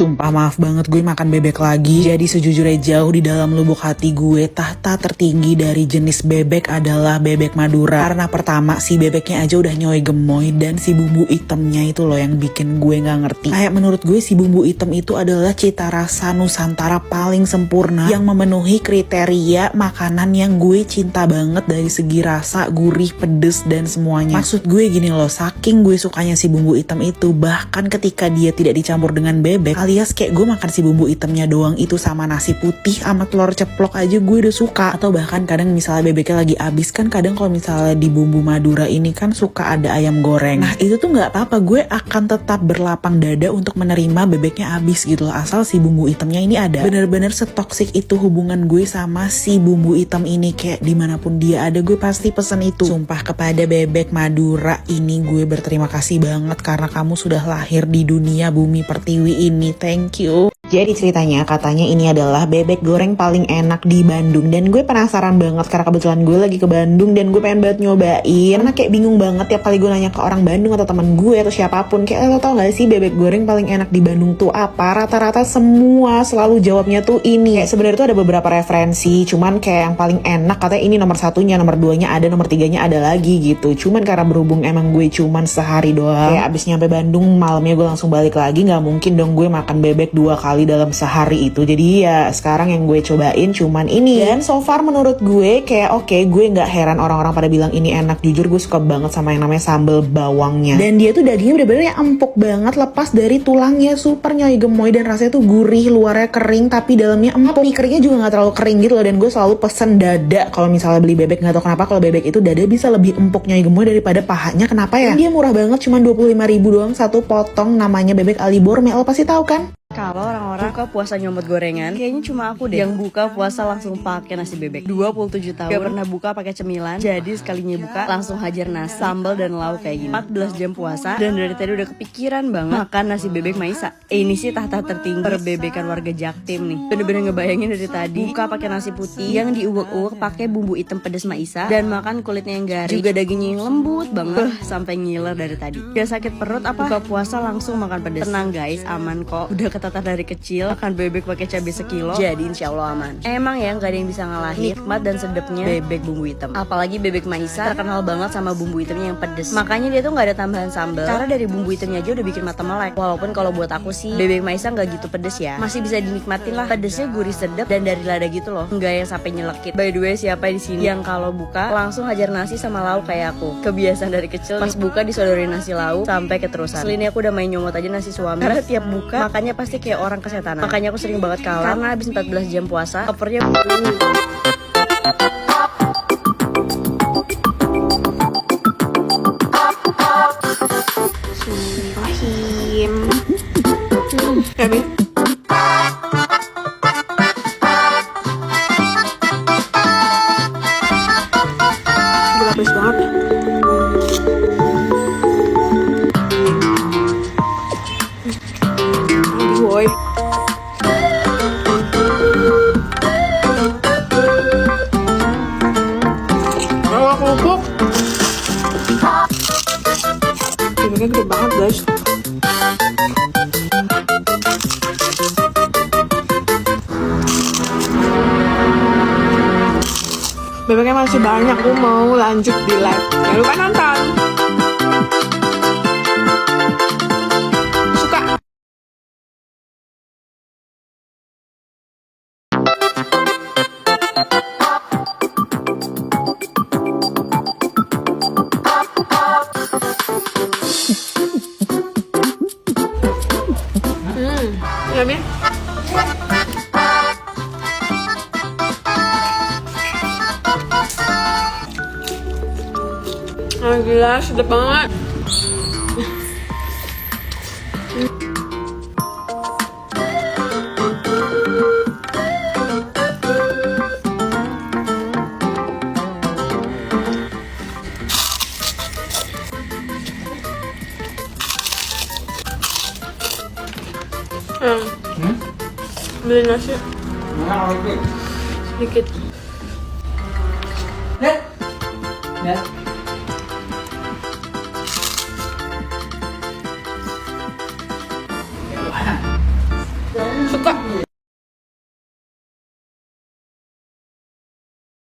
Sumpah maaf banget gue makan bebek lagi. Jadi sejujurnya jauh di dalam lubuk hati gue, tahta tertinggi dari jenis bebek adalah bebek Madura. Karena pertama si bebeknya aja udah nyoy gemoy, dan si bumbu hitamnya itu loh yang bikin gue gak ngerti. Kayak menurut gue si bumbu hitam itu adalah cita rasa Nusantara paling sempurna yang memenuhi kriteria makanan yang gue cinta banget dari segi rasa, gurih, pedes, dan semuanya. Maksud gue gini loh, saking gue sukanya si bumbu hitam itu, bahkan ketika dia tidak dicampur dengan bebek, alias kayak gue makan si bumbu hitamnya doang itu sama nasi putih sama telur ceplok aja gue udah suka. Atau bahkan kadang misalnya bebeknya lagi habis, kan kadang kalau misalnya di bumbu Madura ini kan suka ada ayam goreng. Nah itu tuh gak apa-apa, gue akan tetap berlapang dada untuk menerima bebeknya habis gitu loh, asal si bumbu hitamnya ini ada. Bener-bener setoksik itu hubungan gue sama si bumbu hitam ini, kayak dimanapun dia ada gue pasti pesen itu. Sumpah kepada bebek Madura ini gue berterima kasih banget karena kamu sudah lahir di dunia bumi pertiwi ini. Thank you. Jadi ceritanya katanya ini adalah bebek goreng paling enak di Bandung, dan gue penasaran banget karena kebetulan gue lagi ke Bandung dan gue pengen banget nyobain. Karena kayak bingung banget tiap kali gue nanya ke orang Bandung atau teman gue atau siapapun, kayak lo tau gak sih bebek goreng paling enak di Bandung tuh apa? Rata-rata semua selalu jawabnya tuh ini. Kayak sebenarnya tuh ada beberapa referensi, cuman kayak yang paling enak katanya ini nomor satunya, nomor duanya ada, nomor tiganya ada lagi gitu. Cuman karena berhubung emang gue cuman sehari doang, kayak abis nyampe Bandung malamnya gue langsung balik lagi, nggak mungkin dong gue makan bebek 2 kali dalam sehari itu. Jadi ya sekarang yang gue cobain cuman ini, dan so far menurut gue kayak oke, gue nggak heran orang-orang pada bilang ini enak. Jujur gue suka banget sama yang namanya sambal bawangnya, dan dia tuh dagingnya bener-bener yang empuk banget, lepas dari tulangnya, super nyoy gemoy, dan rasanya tuh gurih, luarnya kering tapi dalamnya empuk. Mie keringnya juga nggak terlalu kering gitu loh, dan gue selalu pesen dada kalau misalnya beli bebek. Nggak tahu kenapa kalau bebek itu dada bisa lebih empuk nyoy gemoy daripada pahanya, kenapa ya? Dan dia murah banget, cuma 25.000 doang satu potong, namanya bebek Alibor. Lo pasti tahu kan? Kalau orang-orang buka puasa nyomot gorengan, kayaknya cuma aku deh yang buka puasa langsung pakai nasi bebek. 27 tahun gak pernah buka pakai cemilan, jadi sekalinya buka langsung hajar nasi, sambal dan lauk kayak gini. 14 jam puasa dan dari tadi udah kepikiran banget makan nasi bebek Maisa. Ini sih tahta tertinggi perbebekan warga Jaktim nih. Bener-bener ngebayangin dari tadi buka pakai nasi putih yang diuwek-uwek pakai bumbu hitam pedas Maisa, dan makan kulitnya yang garing, juga dagingnya yang lembut banget, sampai ngiler dari tadi. Gak sakit perut apa? Buka puasa langsung makan pedas. Tenang guys, aman kok. Udah ketata dari kecil makan bebek pakai cabai sekilo, jadi insya Allah aman. Emang ya nggak ada yang bisa ngalahin nikmat dan sedapnya bebek bumbu hitam. Apalagi bebek Maisa terkenal banget sama bumbu hitamnya yang pedes, makanya dia tuh nggak ada tambahan sambal. Cara dari bumbu hitamnya aja udah bikin mata melek. Walaupun kalau buat aku sih bebek Maisa nggak gitu pedes ya, masih bisa dinikmatin lah. Pedesnya gurih sedap dan dari lada gitu loh, nggak yang sampai nyelekit. By the way, siapa di sini yang kalau buka langsung hajar nasi sama lauk kayak aku? Kebiasaan dari kecil pas buka disodorin nasi lauk sampai keterusan. Asli ini aku udah main nyomot aja nasi suami, karena tiap buka makannya pasti kayak orang kesetanan. Makanya aku sering banget kalah karena habis 14 jam puasa kopernya Bismillahirrahmanirrahim. Kami habis banget. Boy. Kalau kerupuk bebeknya gede banget guys. Bebeknya masih banyak, aku mau lanjut di live. Jangan lupa nonton. Suka. Yummy. Oh gila, sedap banget. Beli nasi sedikit. suka.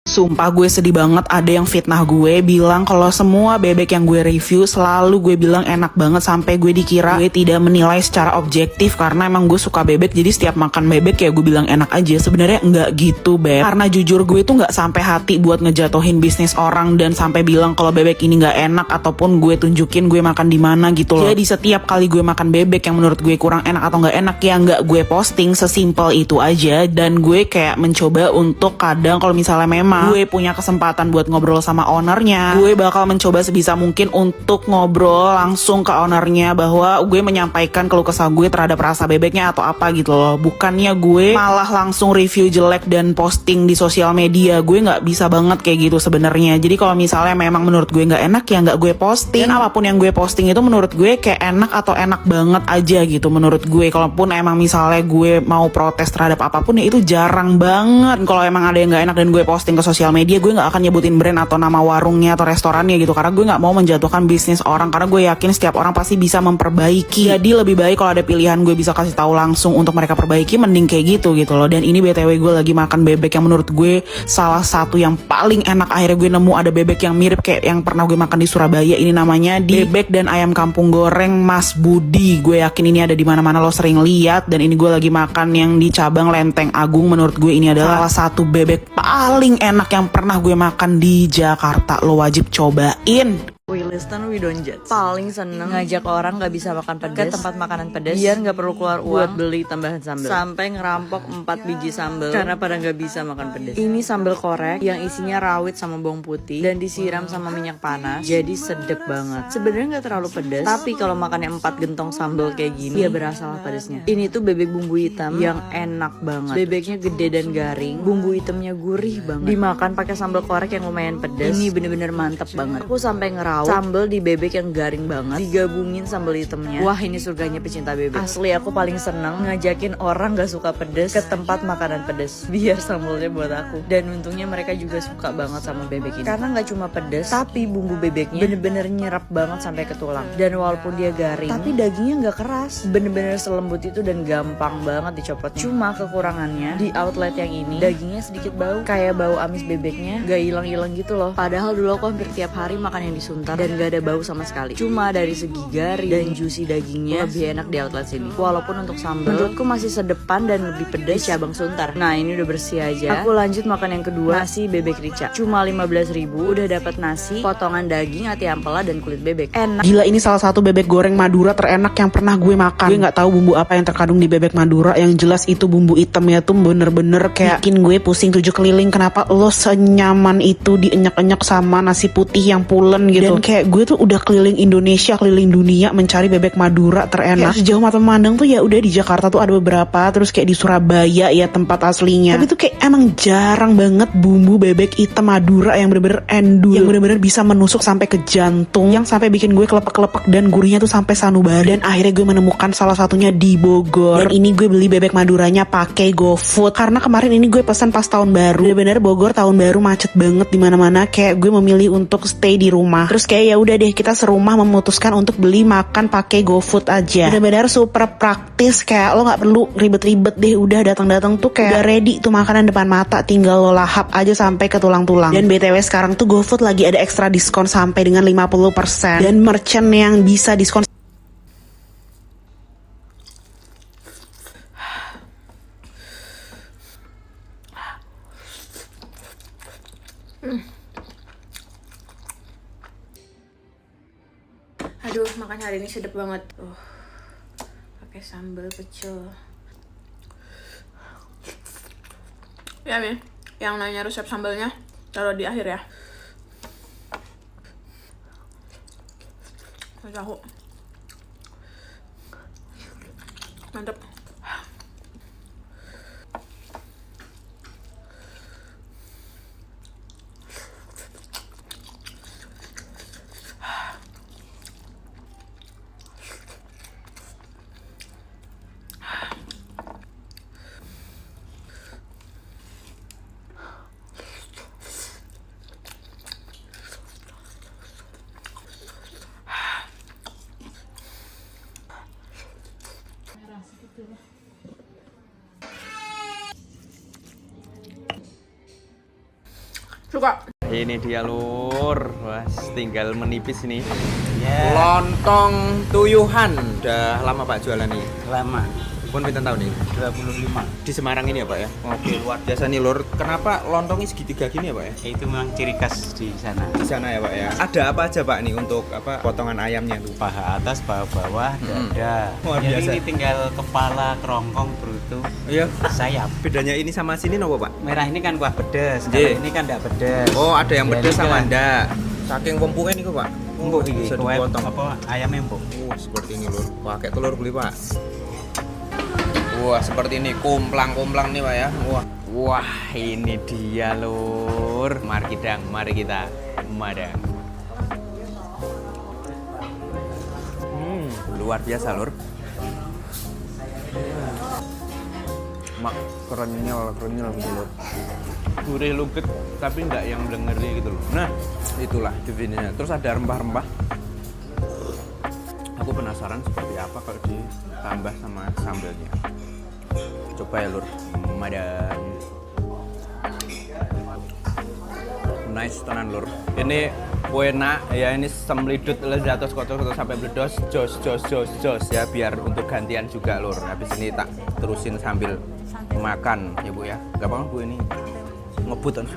Sumpah gue sedih banget, ada yang fitnah gue bilang kalau semua bebek yang gue review selalu gue bilang enak banget, sampai gue dikira gue tidak menilai secara objektif karena emang gue suka bebek, jadi setiap makan bebek ya gue bilang enak aja. Sebenarnya enggak gitu beb, karena jujur gue tuh nggak sampai hati buat ngejatohin bisnis orang dan sampai bilang kalau bebek ini nggak enak ataupun gue tunjukin gue makan di mana gitu loh. Jadi setiap kali gue makan bebek yang menurut gue kurang enak atau nggak enak ya nggak gue posting, sesimpel itu aja. Dan gue kayak mencoba untuk kadang kalau misalnya memang gue punya kesempatan buat ngobrol sama ownernya, gue bakal mencoba sebisa mungkin untuk ngobrol langsung ke ownernya bahwa gue menyampaikan keluh kesah gue terhadap rasa bebeknya atau apa gitu loh. Bukannya gue malah langsung review jelek dan posting di sosial media. Gue nggak bisa banget kayak gitu sebenarnya. Jadi kalau misalnya memang menurut gue nggak enak ya nggak gue posting. Dan apapun yang gue posting itu menurut gue kayak enak atau enak banget aja gitu menurut gue. Kalaupun emang misalnya gue mau protes terhadap apapun ya itu jarang banget. Kalau emang ada yang nggak enak dan gue posting ke sosial media, gue nggak akan nyebutin brand atau nama warungnya atau restorannya gitu, karena gue nggak mau menjatuhkan bisnis orang, karena gue yakin setiap orang pasti bisa memperbaiki. Jadi lebih baik kalau ada pilihan gue bisa kasih tahu langsung untuk mereka perbaiki, mending kayak gitu loh. Dan ini BTW gue lagi makan bebek yang menurut gue salah satu yang paling enak. Akhirnya gue nemu ada bebek yang mirip kayak yang pernah gue makan di Surabaya. Ini namanya bebek dan ayam kampung goreng Mas Budi. Gue yakin ini ada di mana-mana, lo sering lihat. Dan ini gue lagi makan yang di cabang Lenteng Agung. Menurut gue ini adalah salah satu bebek paling enak yang pernah gue makan di Jakarta. Lo wajib cobain. We listen, we don't judge. Paling seneng ngajak orang gak bisa makan pedas ke tempat makanan pedas biar gak perlu keluar uang buat beli tambahan sambal. Sampai ngerampok 4 biji sambal karena pada gak bisa makan pedas. Ini sambal korek yang isinya rawit sama bawang putih dan disiram sama minyak panas, jadi sedep banget. Sebenarnya gak terlalu pedas, tapi kalau makannya 4 gentong sambal kayak gini ya berasa lah pedasnya. Ini tuh bebek bumbu hitam yang enak banget. Bebeknya gede dan garing, bumbu hitamnya gurih banget. Dimakan pakai sambal korek yang lumayan pedas. Ini bener-bener mantep banget. Aku sampai sambal di bebek yang garing banget digabungin sambal hitamnya. Wah, ini surganya pecinta bebek. Asli aku paling seneng ngajakin orang gak suka pedes ke tempat makanan pedes biar sambalnya buat aku. Dan untungnya mereka juga suka banget sama bebek ini karena gak cuma pedes, tapi bumbu bebeknya bener-bener nyerap banget sampai ke tulang. Dan walaupun dia garing, tapi dagingnya gak keras, bener-bener selembut itu dan gampang banget dicopotnya. Cuma kekurangannya di outlet yang ini dagingnya sedikit bau, kayak bau amis bebeknya gak hilang-hilang gitu loh. Padahal dulu aku hampir tiap hari makan yang di Suntar dan gak ada bau sama sekali. Cuma dari segi garing dan juicy dagingnya lebih enak di outlet sini. Walaupun untuk sambal menurutku masih sedepan dan lebih pedas cabang Suntar. Nah, ini udah bersih aja. Aku lanjut makan yang kedua, nasi bebek rica. Cuma 15.000 udah dapat nasi, potongan daging, ati ampela dan kulit bebek. Enak. Gila, ini salah satu bebek goreng Madura terenak yang pernah gue makan. Gue nggak tahu bumbu apa yang terkandung di bebek Madura, yang jelas itu bumbu hitamnya tuh bener-bener kayak bikin gue pusing 7 keliling. Kenapa lo senyaman itu dienyek-enyek sama nasi putih yang pulen gitu. Dan kayak gue tuh udah keliling Indonesia, keliling dunia mencari bebek Madura terenak. Kayak sejauh mata memandang tuh ya udah di Jakarta tuh ada beberapa, terus kayak di Surabaya ya tempat aslinya. Tapi tuh kayak emang jarang banget bumbu bebek hitam Madura yang bener-bener endul, yang bener-bener bisa menusuk sampai ke jantung, yang sampai bikin gue kelepek-kelepek dan gurihnya tuh sampai sanubari. Dan akhirnya gue menemukan salah satunya di Bogor. Dan ini gue beli bebek Maduranya pakai GoFood karena kemarin ini gue pesan pas tahun baru. Bener-bener Bogor tahun baru macet banget di mana-mana. Kayak gue memilih untuk stay di rumah. Terus kayak ya udah deh, kita serumah memutuskan untuk beli makan pakai GoFood aja. Benar-benar super praktis, kayak lo nggak perlu ribet-ribet deh, udah datang-datang tuh kayak udah ready tuh makanan depan mata, tinggal lo lahap aja sampai ke tulang-tulang. Dan BTW sekarang tuh GoFood lagi ada ekstra diskon sampai dengan 50% dan merchant yang bisa diskon Aduh, makan hari ini sedap banget. Pakai sambal pecel. Ya, Mi. Yang nanya resep sambalnya taruh di akhir ya. Tahu. Mantap. Suka. Ini dia lur, wah tinggal menipis nih. Ya, Lontong tuyuhan. Udah lama Pak jualan nih? lama. Pun pinten tahun nih? 25. Di Semarang ini ya Pak ya? Oke, luar biasa nih lur. Kenapa lontongnya segitiga gini ya Pak ya? Itu memang ciri khas di sana. Di sana ya Pak ya. Ada apa aja Pak nih untuk apa potongan ayamnya tuh? Paha atas, paha bawah, dada. Luar Jadi biasa. ini tinggal kepala, kerongkong, bruto, Iya. sayap. Bedanya ini sama sini nopo Pak? Merah ini kan kuah pedas, Iya. kalau ini kan tidak pedas. Oh, ada yang Ya, pedes ini sama kan ndak. Saking empuknya nih kok Pak. empuk iki, Bisa kue dipotong. apa ayam empuk. Seperti ini lur. Pakai telur beli Pak. Wah, seperti ini kumplang-kumplang nih Pak ya. Wah, ini dia lur. Mari kita madang. Luar biasa lur. Mak kerenyel gitu lur. Gurih luget tapi nggak yang blengeri gitu loh. Nah, itulah definisinya. Terus ada rempah-rempah. Aku penasaran seperti apa kalau ditambah sama sambelnya. Coba ya lur, madam. Nice tenan lur. Ini enak ya, ini semlidut lezatos kotor sampai bledos, jos ya, biar untuk gantian juga lur. Habis ini tak terusin sambil makan ya Bu ya. Gak apa-apa Bu, ini ngebut kan.